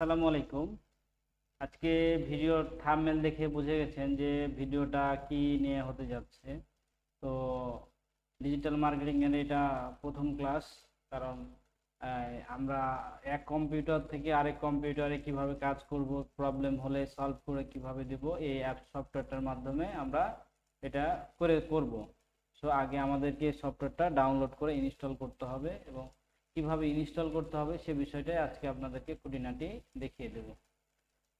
আসসালামু আলাইকুম। আজকে ভিডিওর থাম্বনেল দেখে বুঝে গেছেন যে ভিডিওটা কি নিয়ে হতে যাচ্ছে। তো ডিজিটাল মার্কেটিং এর এটা প্রথম ক্লাস। কারণ আমরা এক কম্পিউটার থেকে আরেক কম্পিউটারে কিভাবে কাজ করব, প্রবলেম হলে সলভ করে কিভাবে দেব, এই অ্যাপ সফটওয়্যারটার মাধ্যমে আমরা এটা করব। সো আগে আমাদেরকে সফটওয়্যারটা ডাউনলোড করে ইনস্টল করতে হবে এবং কিভাবে ইনস্টল করতে হবে সে বিষয়টাই আজকে আপনাদেরকে খুঁটিনাটি দেখিয়ে দেব।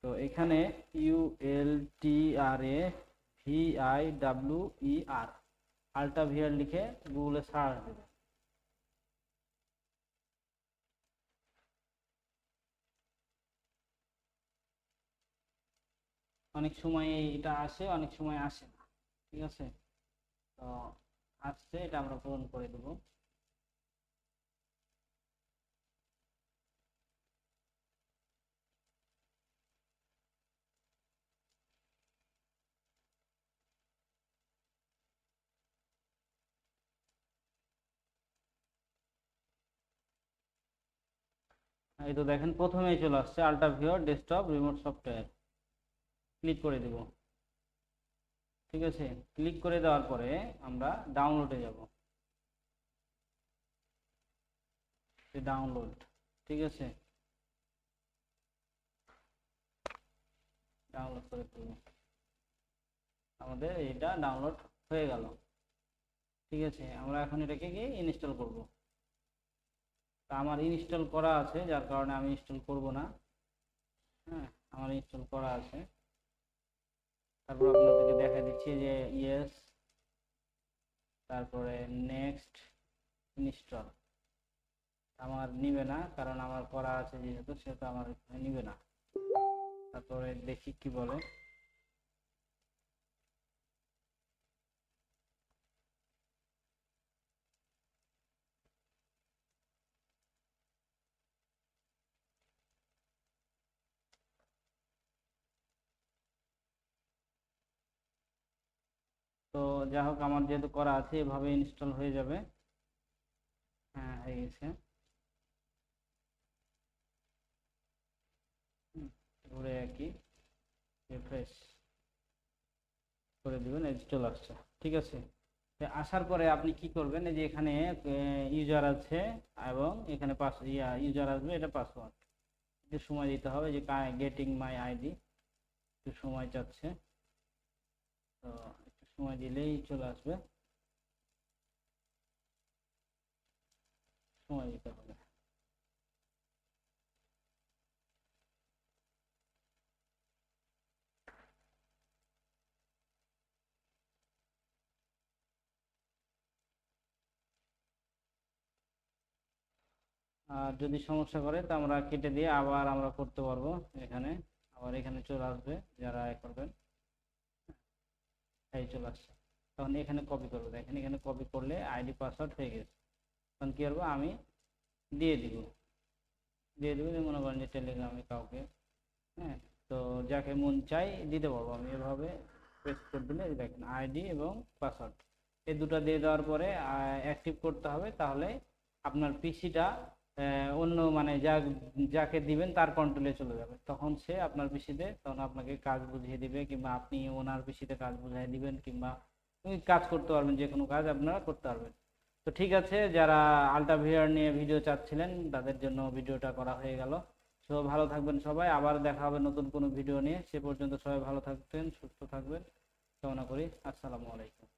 তো এখানে ULTRAVIWER আল্টাভিয়ার লিখে গুগলে সার্চ দেবেন। অনেক সময় এটা আসে, অনেক সময় আসে না। ঠিক আছে, তো আসছে, এটা আমরা পূরণ করে দেবো। এই তো দেখেন প্রথমেই চলে আসছে আল্টাভিয়ার ডেস্কটপ রিমোট সফটওয়্যার। ক্লিক করে দেব। ঠিক আছে, ক্লিক করে দেওয়ার পরে আমরা ডাউনলোডে যাব। ডাউনলোড, ঠিক আছে, ডাউনলোড করে দেব। আমাদের এটা ডাউনলোড হয়ে গেল। ঠিক আছে, আমরা এখন এটাকে গিয়ে ইনস্টল করব। তা আমার ইনস্টল করা আছে, যার কারণে আমি ইনস্টল করব না। হ্যাঁ, আমার ইনস্টল করা আছে। তারপর আপনাদেরকে দেখা দিচ্ছি যে ইয়েস, তারপরে নেক্সট, ইনস্টল। আমার নিবে না, কারণ আমার করা আছে যেহেতু, সেহেতু আমার নিবে না। তারপরে দেখি কি বলে। তো যাই হোক, আমার যেহেতু করা আছে এভাবে ইনস্টল হয়ে যাবে। হ্যাঁ, হয়ে গেছে। ঘুরে একই রিফ্রেশ করে দিবেন, এই যে চলে আসছে। ঠিক আছে, আসার পরে আপনি কি করবেন, এই যে এখানে ইউজার আছে এবং এখানে ইউজার আসবে, এটা পাসওয়ার্ড। একটু সময় দিতে হবে, যে গেটিং মাই আইডি একটু সময় চাচ্ছে। তো একটু সময় দিলেই চলে আসবে, সময় দিতে হবে। আর যদি সমস্যা করে তো আমরা কেটে দিয়ে আবার আমরা করতে পারবো। এখানে আবার এখানে চলে আসবে, যারা করবেন। এই চলে আসছে। তখন এখানে কপি করবো, দেখেন এখানে কপি করলে আইডি পাসওয়ার্ড হয়ে গেছে। তখন কি করবো, আমি দিয়ে দিব। মনে করেন যে টেলিগ্রামে কাউকে, হ্যাঁ, তো যাকে মন চাই দিতে পারবো আমি এভাবে। প্রেস করে দিলে দেখেন আইডি এবং পাসওয়ার্ড এই দুটো দিয়ে দেওয়ার পরে অ্যাক্টিভ করতে হবে। তাহলে আপনার পিসিটা অন্য মানে যাকে দিবেন তার কন্ট্রোলে চলে যাবে। তখন সে আপনার পিসিতে তখন আপনাকে কাজ বুঝিয়ে দিবে, কিংবা আপনি ওনার পিসিতে কাজ বুঝিয়ে দিবেন, কিংবা কাজ করতে পারবেন, যে কোনো কাজ আপনারা করতে পারবেন। তো ঠিক আছে, যারা আল্টাভিয়ার নিয়ে ভিডিও চাচ্ছিলেন তাদের জন্য ভিডিওটা করা হয়ে গেল। তো ভালো থাকবেন সবাই, আবার দেখা হবে নতুন কোনো ভিডিও নিয়ে। সে পর্যন্ত সবাই ভালো থাকবেন, সুস্থ থাকবেন কামনা করি। আসসালামু আলাইকুম।